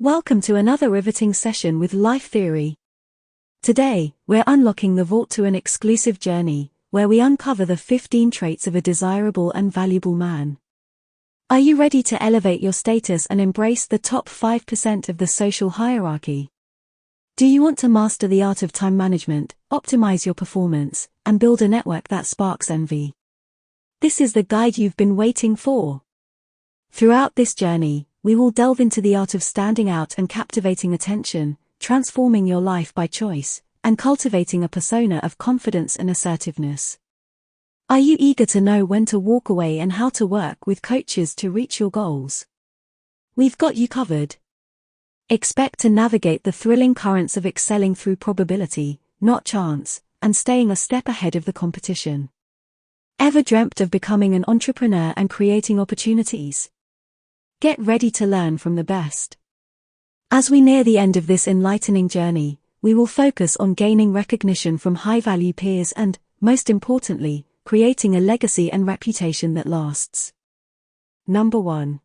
Welcome to another riveting session with Life Theory. Today, we're unlocking the vault to an exclusive journey, where we uncover the 15 traits of a desirable and valuable man. Are you ready to elevate your status and embrace the top 5% of the social hierarchy? Do you want to master the art of time management, optimize your performance, and build a network that sparks envy? This is the guide you've been waiting for. Throughout this journey, we will delve into the art of standing out and captivating attention, transforming your life by choice, and cultivating a persona of confidence and assertiveness. Are you eager to know when to walk away and how to work with coaches to reach your goals? We've got you covered. Expect to navigate the thrilling currents of excelling through probability, not chance, and staying a step ahead of the competition. Ever dreamt of becoming an entrepreneur and creating opportunities? Get ready to learn from the best. As we near the end of this enlightening journey, we will focus on gaining recognition from high-value peers and, most importantly, creating a legacy and reputation that lasts. Number 1.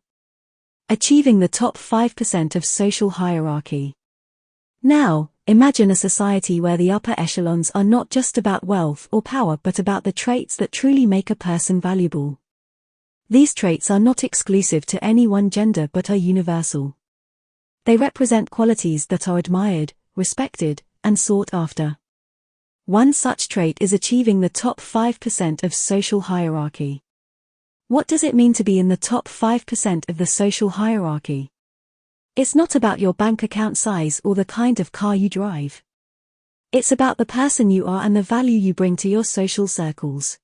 Achieving the top 5% of social hierarchy. Now, imagine a society where the upper echelons are not just about wealth or power but about the traits that truly make a person valuable. These traits are not exclusive to any one gender but are universal. They represent qualities that are admired, respected, and sought after. One such trait is achieving the top 5% of social hierarchy. What does it mean to be in the top 5% of the social hierarchy? It's not about your bank account size or the kind of car you drive. It's about the person you are and the value you bring to your social circles.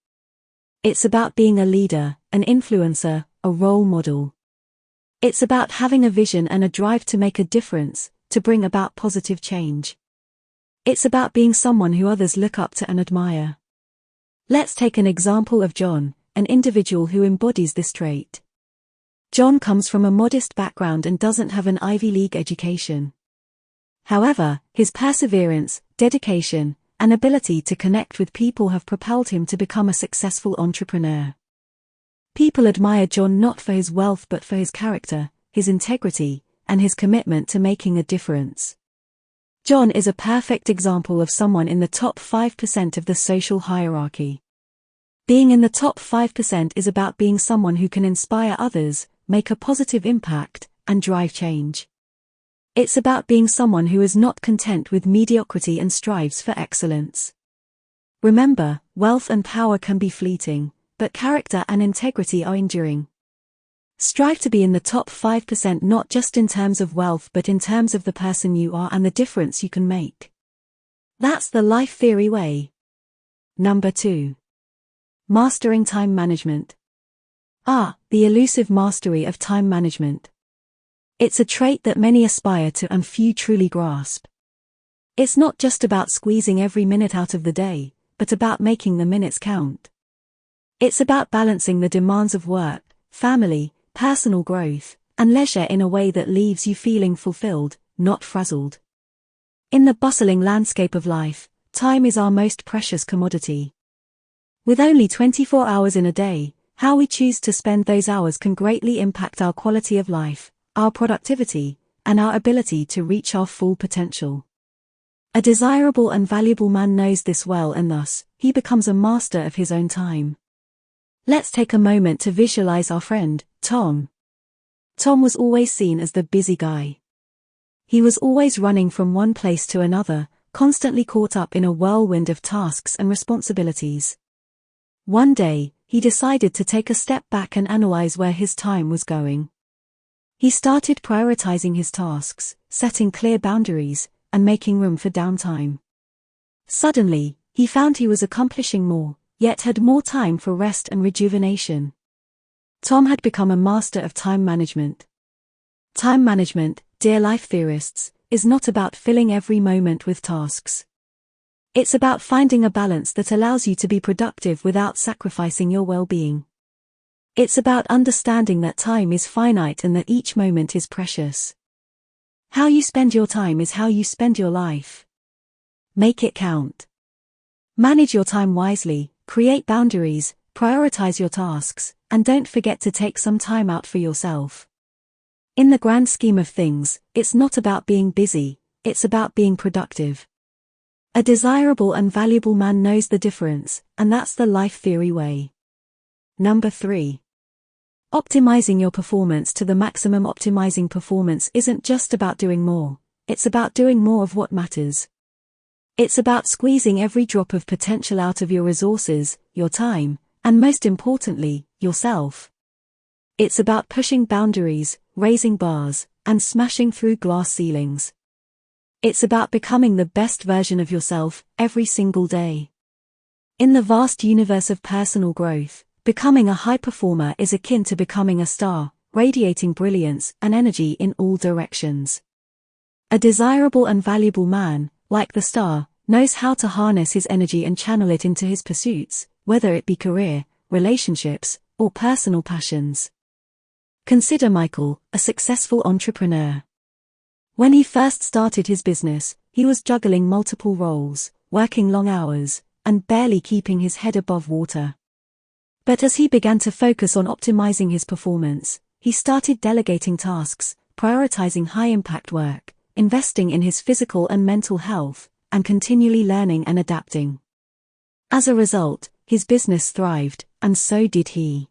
It's about being a leader, an influencer, a role model. It's about having a vision and a drive to make a difference, to bring about positive change. It's about being someone who others look up to and admire. Let's take an example of John, an individual who embodies this trait. John comes from a modest background and doesn't have an Ivy League education. However, his perseverance, dedication, and ability to connect with people have propelled him to become a successful entrepreneur. People admire John not for his wealth but for his character, his integrity, and his commitment to making a difference. John is a perfect example of someone in the top 5% of the social hierarchy. Being in the top 5% is about being someone who can inspire others, make a positive impact, and drive change. It's about being someone who is not content with mediocrity and strives for excellence. Remember, wealth and power can be fleeting, but character and integrity are enduring. Strive to be in the top 5% not just in terms of wealth but in terms of the person you are and the difference you can make. That's the Life Theory way. Number 2. Mastering time management. The elusive mastery of time management. It's a trait that many aspire to and few truly grasp. It's not just about squeezing every minute out of the day, but about making the minutes count. It's about balancing the demands of work, family, personal growth, and leisure in a way that leaves you feeling fulfilled, not frazzled. In the bustling landscape of life, time is our most precious commodity. With only 24 hours in a day, how we choose to spend those hours can greatly impact our quality of life, our productivity, and our ability to reach our full potential. A desirable and valuable man knows this well and thus, he becomes a master of his own time. Let's take a moment to visualize our friend, Tom. Tom was always seen as the busy guy. He was always running from one place to another, constantly caught up in a whirlwind of tasks and responsibilities. One day, he decided to take a step back and analyze where his time was going. He started prioritizing his tasks, setting clear boundaries, and making room for downtime. Suddenly, he found he was accomplishing more, yet had more time for rest and rejuvenation. Tom had become a master of time management. Time management, dear life theorists, is not about filling every moment with tasks. It's about finding a balance that allows you to be productive without sacrificing your well-being. It's about understanding that time is finite and that each moment is precious. How you spend your time is how you spend your life. Make it count. Manage your time wisely, create boundaries, prioritize your tasks, and don't forget to take some time out for yourself. In the grand scheme of things, it's not about being busy, it's about being productive. A desirable and valuable man knows the difference, and that's the life theory way. Number 3. Optimizing your performance to the maximum. Optimizing performance isn't just about doing more, it's about doing more of what matters. It's about squeezing every drop of potential out of your resources, your time, and most importantly, yourself. It's about pushing boundaries, raising bars, and smashing through glass ceilings. It's about becoming the best version of yourself every single day. In the vast universe of personal growth, becoming a high performer is akin to becoming a star, radiating brilliance and energy in all directions. A desirable and valuable man, like the star, knows how to harness his energy and channel it into his pursuits, whether it be career, relationships, or personal passions. Consider Michael, a successful entrepreneur. When he first started his business, he was juggling multiple roles, working long hours, and barely keeping his head above water. But as he began to focus on optimizing his performance, he started delegating tasks, prioritizing high-impact work, investing in his physical and mental health, and continually learning and adapting. As a result, his business thrived, and so did he.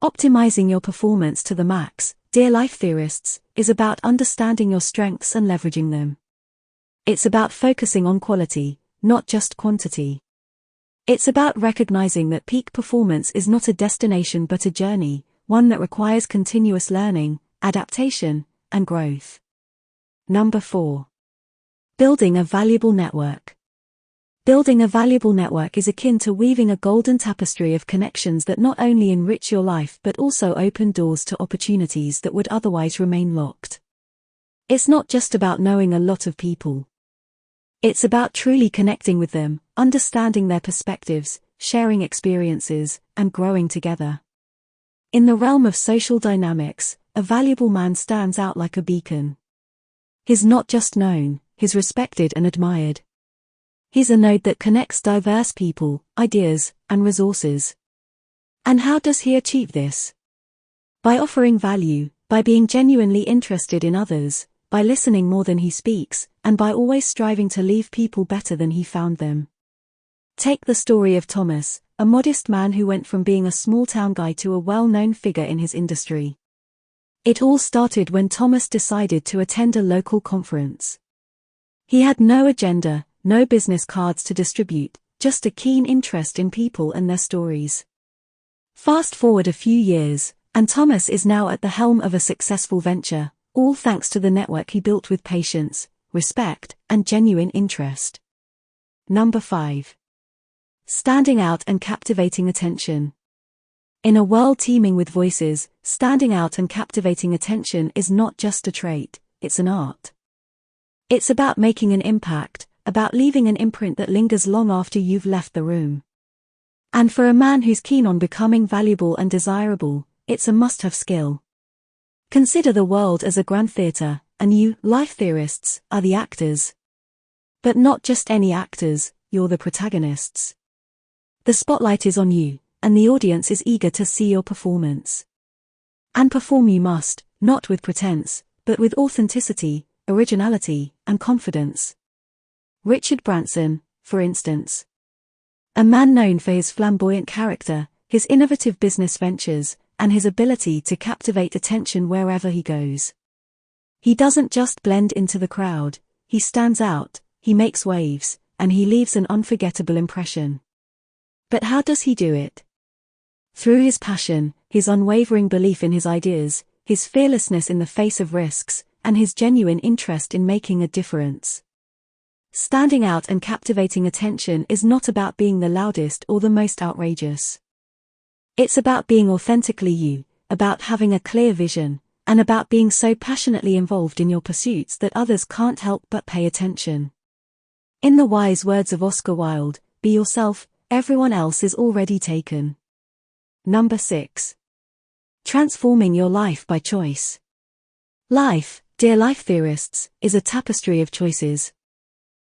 Optimizing your performance to the max, dear life theorists, is about understanding your strengths and leveraging them. It's about focusing on quality, not just quantity. It's about recognizing that peak performance is not a destination but a journey, one that requires continuous learning, adaptation, and growth. Number 4. Building a valuable network. Building a valuable network is akin to weaving a golden tapestry of connections that not only enrich your life but also open doors to opportunities that would otherwise remain locked. It's not just about knowing a lot of people. It's about truly connecting with them, understanding their perspectives, sharing experiences, and growing together. In the realm of social dynamics, a valuable man stands out like a beacon. He's not just known, he's respected and admired. He's a node that connects diverse people, ideas, and resources. And how does he achieve this? By offering value, by being genuinely interested in others, by listening more than he speaks, and by always striving to leave people better than he found them. Take the story of Thomas, a modest man who went from being a small-town guy to a well-known figure in his industry. It all started when Thomas decided to attend a local conference. He had no agenda, no business cards to distribute, just a keen interest in people and their stories. Fast forward a few years, and Thomas is now at the helm of a successful venture, all thanks to the network he built with patience, respect, and genuine interest. Number 5. Standing out and captivating attention. In a world teeming with voices, standing out and captivating attention is not just a trait, it's an art. It's about making an impact, about leaving an imprint that lingers long after you've left the room. And for a man who's keen on becoming valuable and desirable, it's a must-have skill. Consider the world as a grand theater, and you, life theorists, are the actors. But not just any actors, you're the protagonists. The spotlight is on you, and the audience is eager to see your performance. And perform you must, not with pretense, but with authenticity, originality, and confidence. Richard Branson, for instance. A man known for his flamboyant character, his innovative business ventures, and his ability to captivate attention wherever he goes. He doesn't just blend into the crowd, he stands out, he makes waves, and he leaves an unforgettable impression. But how does he do it? Through his passion, his unwavering belief in his ideas, his fearlessness in the face of risks, and his genuine interest in making a difference. Standing out and captivating attention is not about being the loudest or the most outrageous. It's about being authentically you, about having a clear vision, and about being so passionately involved in your pursuits that others can't help but pay attention. In the wise words of Oscar Wilde, be yourself, everyone else is already taken. Number 6. Transforming your life by choice. Life, dear life theorists, is a tapestry of choices.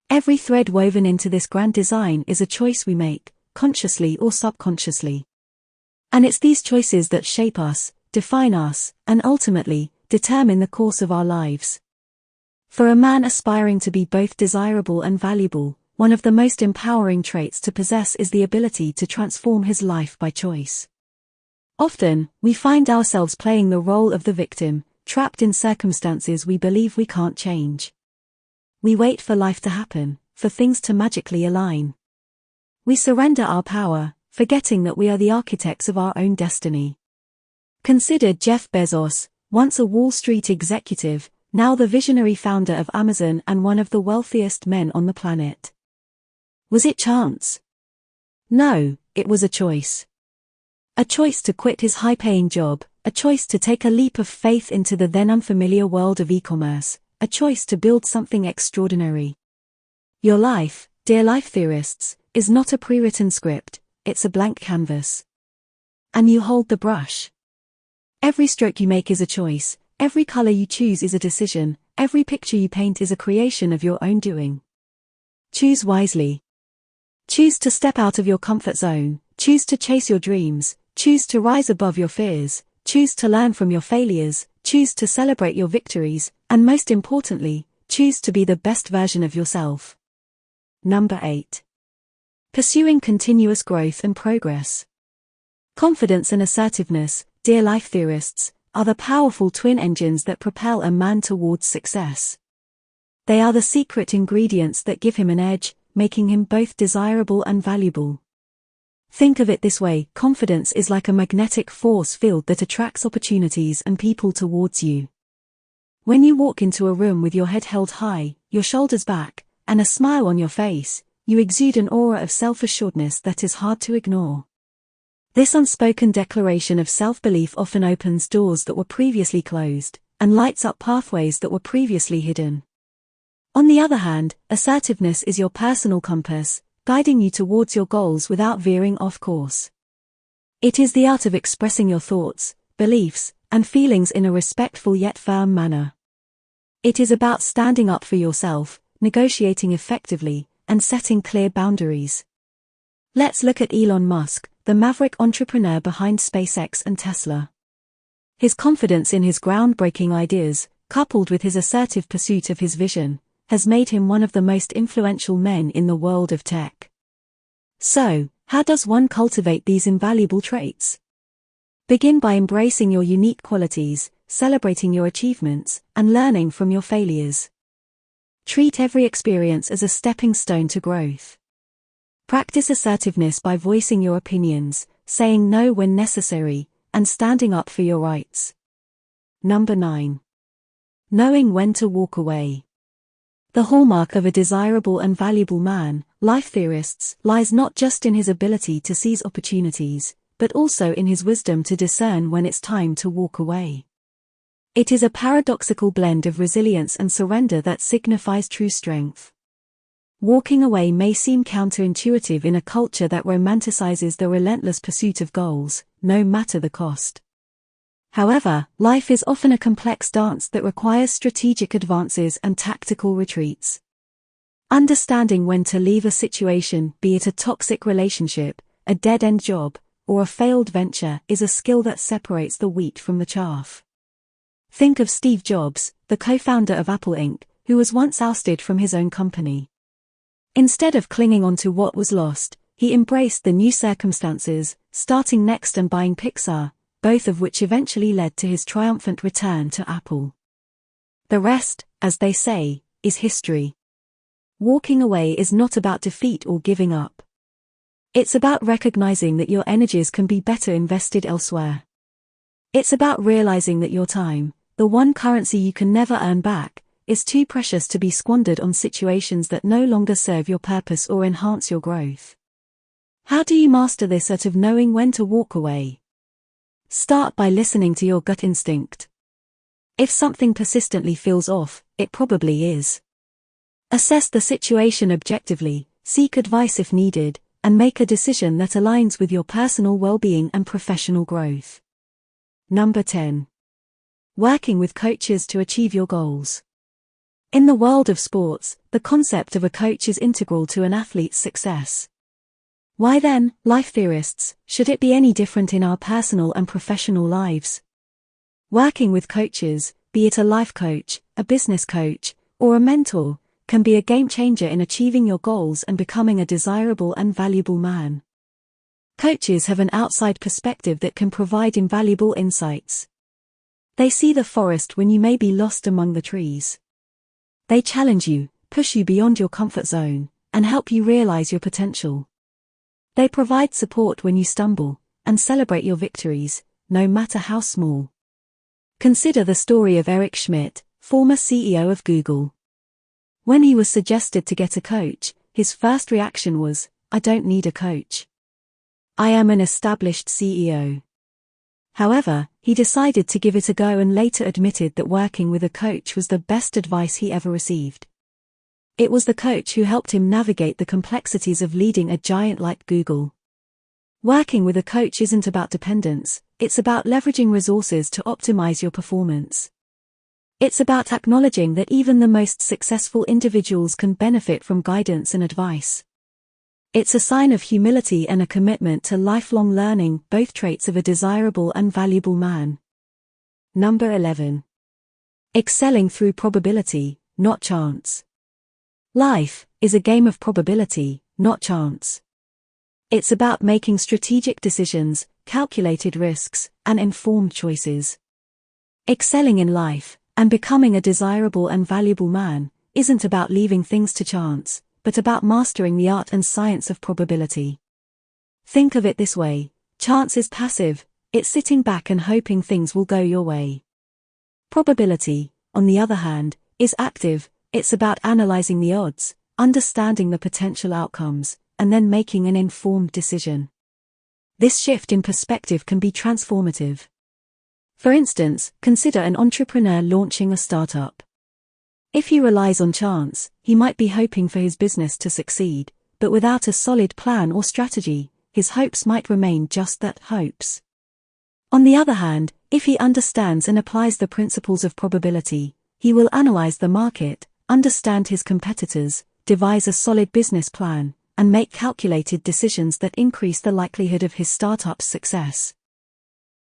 Every thread woven into this grand design is a choice we make, consciously or subconsciously. And it's these choices that shape us, define us, and ultimately, determine the course of our lives. For a man aspiring to be both desirable and valuable, one of the most empowering traits to possess is the ability to transform his life by choice. Often, we find ourselves playing the role of the victim, trapped in circumstances we believe we can't change. We wait for life to happen, for things to magically align. We surrender our power, forgetting that we are the architects of our own destiny. Consider Jeff Bezos, once a Wall Street executive, now the visionary founder of Amazon and one of the wealthiest men on the planet. Was it chance? No, it was a choice. A choice to quit his high-paying job, a choice to take a leap of faith into the then unfamiliar world of e-commerce, a choice to build something extraordinary. Your life, dear life theorists, is not a pre-written script, it's a blank canvas. And you hold the brush. Every stroke you make is a choice, every color you choose is a decision, every picture you paint is a creation of your own doing. Choose wisely. Choose to step out of your comfort zone, choose to chase your dreams, choose to rise above your fears, choose to learn from your failures, choose to celebrate your victories, and most importantly, choose to be the best version of yourself. Number 8. Pursuing continuous growth and progress. Confidence and assertiveness, dear life theorists, are the powerful twin engines that propel a man towards success. They are the secret ingredients that give him an edge, making him both desirable and valuable. Think of it this way: confidence is like a magnetic force field that attracts opportunities and people towards you. When you walk into a room with your head held high, your shoulders back, and a smile on your face, you exude an aura of self-assuredness that is hard to ignore. This unspoken declaration of self-belief often opens doors that were previously closed, and lights up pathways that were previously hidden. On the other hand, assertiveness is your personal compass, guiding you towards your goals without veering off course. It is the art of expressing your thoughts, beliefs, and feelings in a respectful yet firm manner. It is about standing up for yourself, negotiating effectively, and setting clear boundaries. Let's look at Elon Musk, the maverick entrepreneur behind SpaceX and Tesla. His confidence in his groundbreaking ideas, coupled with his assertive pursuit of his vision, has made him one of the most influential men in the world of tech. So, how does one cultivate these invaluable traits? Begin by embracing your unique qualities, celebrating your achievements, and learning from your failures. Treat every experience as a stepping stone to growth. Practice assertiveness by voicing your opinions, saying no when necessary, and standing up for your rights. Number 9. Knowing when to walk away. The hallmark of a desirable and valuable man, life theorists, lies not just in his ability to seize opportunities, but also in his wisdom to discern when it's time to walk away. It is a paradoxical blend of resilience and surrender that signifies true strength. Walking away may seem counterintuitive in a culture that romanticizes the relentless pursuit of goals, no matter the cost. However, life is often a complex dance that requires strategic advances and tactical retreats. Understanding when to leave a situation, be it a toxic relationship, a dead-end job, or a failed venture, is a skill that separates the wheat from the chaff. Think of Steve Jobs, the co-founder of Apple Inc., who was once ousted from his own company. Instead of clinging on to what was lost, he embraced the new circumstances, starting Next and buying Pixar, both of which eventually led to his triumphant return to Apple. The rest, as they say, is history. Walking away is not about defeat or giving up. It's about recognizing that your energies can be better invested elsewhere. It's about realizing that your time, the one currency you can never earn back, is too precious to be squandered on situations that no longer serve your purpose or enhance your growth. How do you master this art of knowing when to walk away? Start by listening to your gut instinct. If something persistently feels off, it probably is. Assess the situation objectively, seek advice if needed, and make a decision that aligns with your personal well-being and professional growth. Number 10. Working with coaches to achieve your goals. In the world of sports, the concept of a coach is integral to an athlete's success. Why then, life theorists, should it be any different in our personal and professional lives? Working with coaches, be it a life coach, a business coach, or a mentor, can be a game changer in achieving your goals and becoming a desirable and valuable man. Coaches have an outside perspective that can provide invaluable insights. They see the forest when you may be lost among the trees. They challenge you, push you beyond your comfort zone, and help you realize your potential. They provide support when you stumble, and celebrate your victories, no matter how small. Consider the story of Eric Schmidt, former CEO of Google. When he was suggested to get a coach, his first reaction was, "I don't need a coach. I am an established CEO." However, he decided to give it a go and later admitted that working with a coach was the best advice he ever received. It was the coach who helped him navigate the complexities of leading a giant like Google. Working with a coach isn't about dependence, it's about leveraging resources to optimize your performance. It's about acknowledging that even the most successful individuals can benefit from guidance and advice. It's a sign of humility and a commitment to lifelong learning, both traits of a desirable and valuable man. Number 11. Excelling through probability, not chance. Life is a game of probability, not chance. It's about making strategic decisions, calculated risks, and informed choices. Excelling in life, and becoming a desirable and valuable man, isn't about leaving things to chance, but about mastering the art and science of probability. Think of it this way: chance is passive, it's sitting back and hoping things will go your way. Probability, on the other hand, is active, it's about analyzing the odds, understanding the potential outcomes, and then making an informed decision. This shift in perspective can be transformative. For instance, consider an entrepreneur launching a startup. If he relies on chance, he might be hoping for his business to succeed, but without a solid plan or strategy, his hopes might remain just that, hopes. On the other hand, if he understands and applies the principles of probability, he will analyze the market, understand his competitors, devise a solid business plan, and make calculated decisions that increase the likelihood of his startup's success.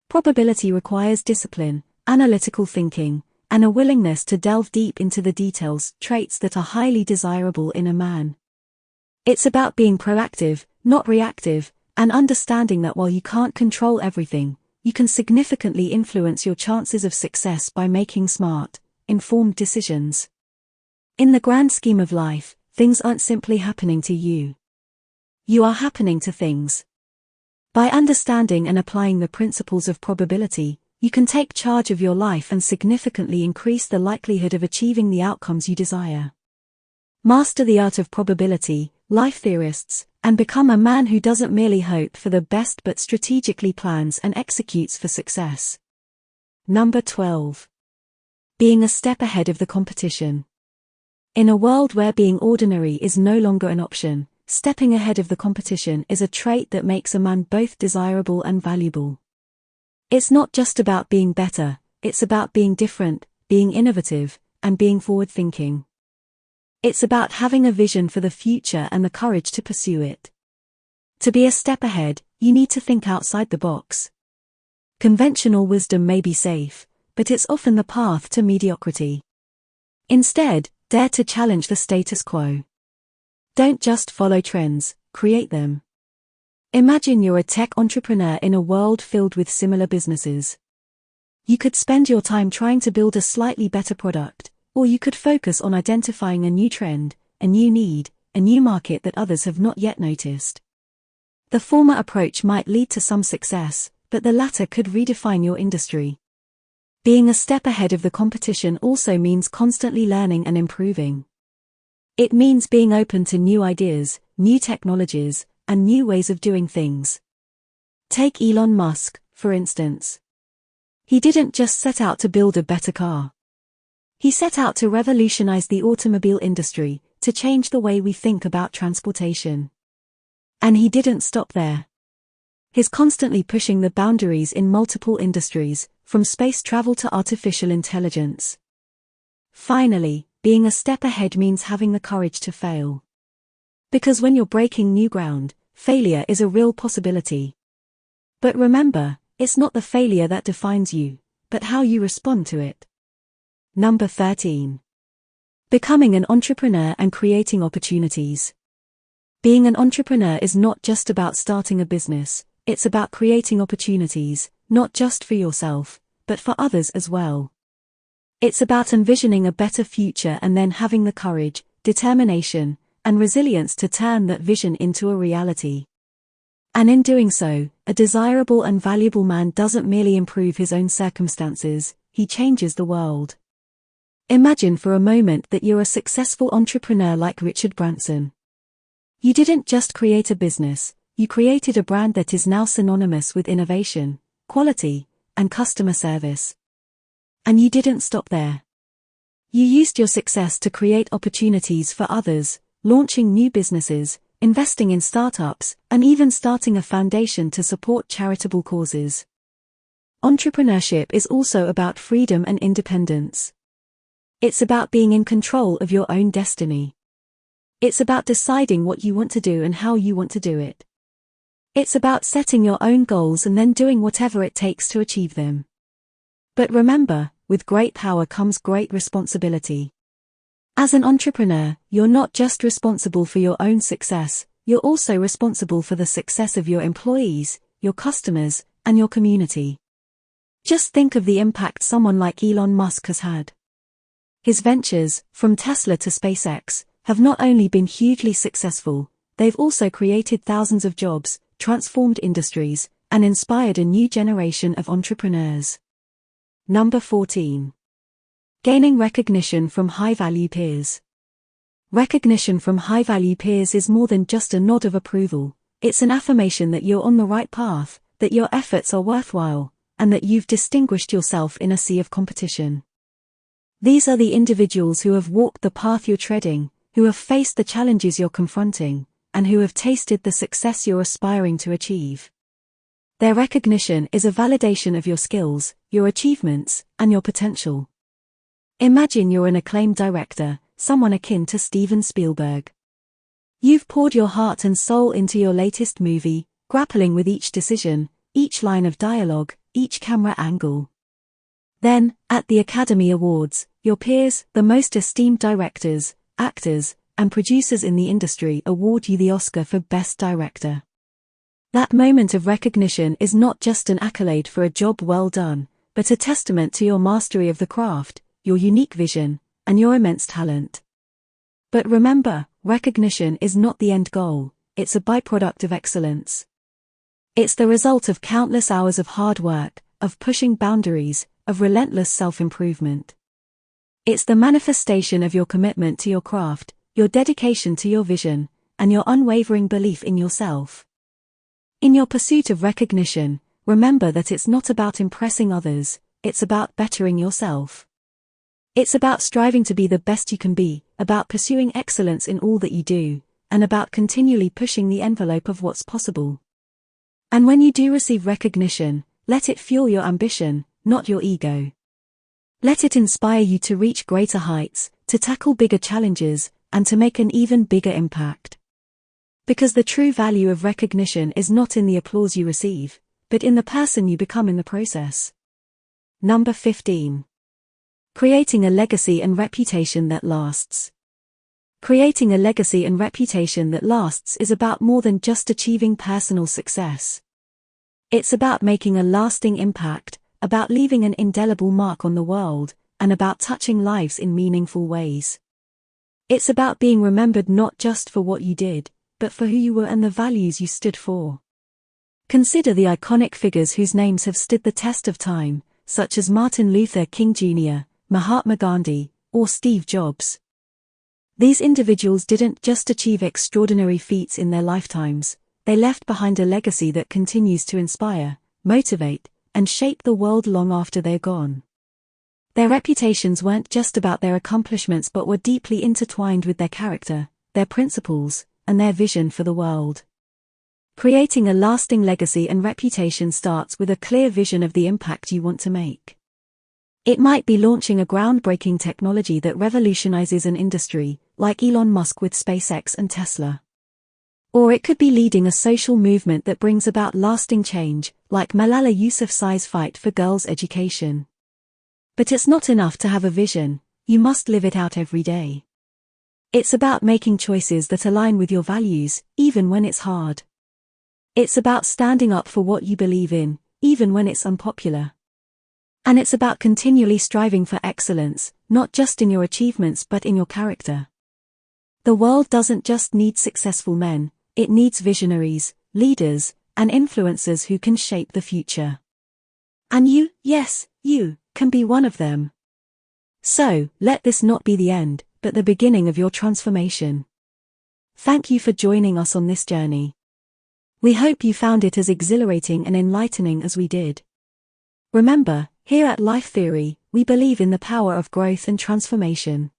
Probability requires discipline, analytical thinking, and a willingness to delve deep into the details, traits that are highly desirable in a man. It's about being proactive, not reactive, and understanding that while you can't control everything, you can significantly influence your chances of success by making smart, informed decisions. In the grand scheme of life, things aren't simply happening to you. You are happening to things. By understanding and applying the principles of probability, you can take charge of your life and significantly increase the likelihood of achieving the outcomes you desire. Master the art of probability, life theorists, and become a man who doesn't merely hope for the best but strategically plans and executes for success. Number 12. Being a step ahead of the competition. In a world where being ordinary is no longer an option, stepping ahead of the competition is a trait that makes a man both desirable and valuable. It's not just about being better, it's about being different, being innovative, and being forward-thinking. It's about having a vision for the future and the courage to pursue it. To be a step ahead, you need to think outside the box. Conventional wisdom may be safe, but it's often the path to mediocrity. Instead, dare to challenge the status quo. Don't just follow trends, create them. Imagine you're a tech entrepreneur in a world filled with similar businesses. You could spend your time trying to build a slightly better product, or you could focus on identifying a new trend, a new need, a new market that others have not yet noticed. The former approach might lead to some success, but the latter could redefine your industry. Being a step ahead of the competition also means constantly learning and improving. It means being open to new ideas, new technologies, and new ways of doing things. Take Elon Musk, for instance. He didn't just set out to build a better car. He set out to revolutionize the automobile industry, to change the way we think about transportation. And he didn't stop there. He's constantly pushing the boundaries in multiple industries, from space travel to artificial intelligence. Finally, being a step ahead means having the courage to fail. Because when you're breaking new ground, failure is a real possibility. But remember, it's not the failure that defines you, but how you respond to it. Number 13. Becoming an entrepreneur and creating opportunities. Being an entrepreneur is not just about starting a business, it's about creating opportunities, not just for yourself, but for others as well. It's about envisioning a better future and then having the courage, determination, and resilience to turn that vision into a reality. And in doing so, a desirable and valuable man doesn't merely improve his own circumstances, he changes the world. Imagine for a moment that you're a successful entrepreneur like Richard Branson. You didn't just create a business, you created a brand that is now synonymous with innovation, quality, and customer service. And you didn't stop there. You used your success to create opportunities for others, launching new businesses, investing in startups, and even starting a foundation to support charitable causes. Entrepreneurship is also about freedom and independence. It's about being in control of your own destiny. It's about deciding what you want to do and how you want to do it. It's about setting your own goals and then doing whatever it takes to achieve them. But remember, with great power comes great responsibility. As an entrepreneur, you're not just responsible for your own success, you're also responsible for the success of your employees, your customers, and your community. Just think of the impact someone like Elon Musk has had. His ventures, from Tesla to SpaceX, have not only been hugely successful, they've also created thousands of jobs, transformed industries, and inspired a new generation of entrepreneurs. Number 14. Gaining recognition from high-value peers. Recognition from high-value peers is more than just a nod of approval, it's an affirmation that you're on the right path, that your efforts are worthwhile, and that you've distinguished yourself in a sea of competition. These are the individuals who have walked the path you're treading, who have faced the challenges you're confronting, and who have tasted the success you're aspiring to achieve. Their recognition is a validation of your skills, your achievements, and your potential. Imagine you're an acclaimed director, someone akin to Steven Spielberg. You've poured your heart and soul into your latest movie, grappling with each decision, each line of dialogue, each camera angle. Then, at the Academy Awards, your peers, the most esteemed directors, actors, and producers in the industry award you the Oscar for Best Director. That moment of recognition is not just an accolade for a job well done, but a testament to your mastery of the craft, your unique vision, and your immense talent. But remember, recognition is not the end goal, it's a byproduct of excellence. It's the result of countless hours of hard work, of pushing boundaries, of relentless self-improvement. It's the manifestation of your commitment to your craft, your dedication to your vision, and your unwavering belief in yourself. In your pursuit of recognition, remember that it's not about impressing others, it's about bettering yourself. It's about striving to be the best you can be, about pursuing excellence in all that you do, and about continually pushing the envelope of what's possible. And when you do receive recognition, let it fuel your ambition, not your ego. Let it inspire you to reach greater heights, to tackle bigger challenges, and to make an even bigger impact. Because the true value of recognition is not in the applause you receive, but in the person you become in the process. Number 15. Creating a legacy and reputation that lasts. Creating a legacy and reputation that lasts is about more than just achieving personal success. It's about making a lasting impact, about leaving an indelible mark on the world, and about touching lives in meaningful ways. It's about being remembered not just for what you did, but for who you were and the values you stood for. Consider the iconic figures whose names have stood the test of time, such as Martin Luther King Jr., Mahatma Gandhi, or Steve Jobs. These individuals didn't just achieve extraordinary feats in their lifetimes, they left behind a legacy that continues to inspire, motivate, and shape the world long after they're gone. Their reputations weren't just about their accomplishments but were deeply intertwined with their character, their principles, and their vision for the world. Creating a lasting legacy and reputation starts with a clear vision of the impact you want to make. It might be launching a groundbreaking technology that revolutionizes an industry, like Elon Musk with SpaceX and Tesla. Or it could be leading a social movement that brings about lasting change, like Malala Yousafzai's fight for girls' education. But it's not enough to have a vision, you must live it out every day. It's about making choices that align with your values, even when it's hard. It's about standing up for what you believe in, even when it's unpopular. And it's about continually striving for excellence, not just in your achievements but in your character. The world doesn't just need successful men, it needs visionaries, leaders, and influencers who can shape the future. And you, yes, you, can be one of them. So, let this not be the end, but the beginning of your transformation. Thank you for joining us on this journey. We hope you found it as exhilarating and enlightening as we did. Remember, here at Life Theory, we believe in the power of growth and transformation.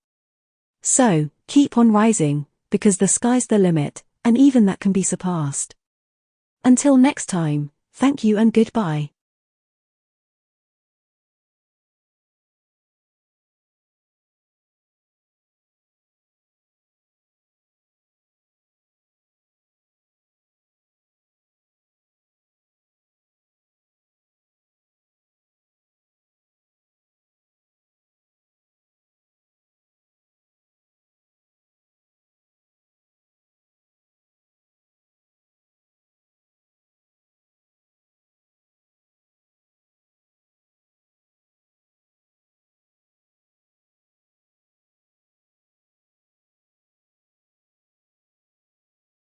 So, keep on rising, because the sky's the limit, and even that can be surpassed. Until next time, thank you and goodbye.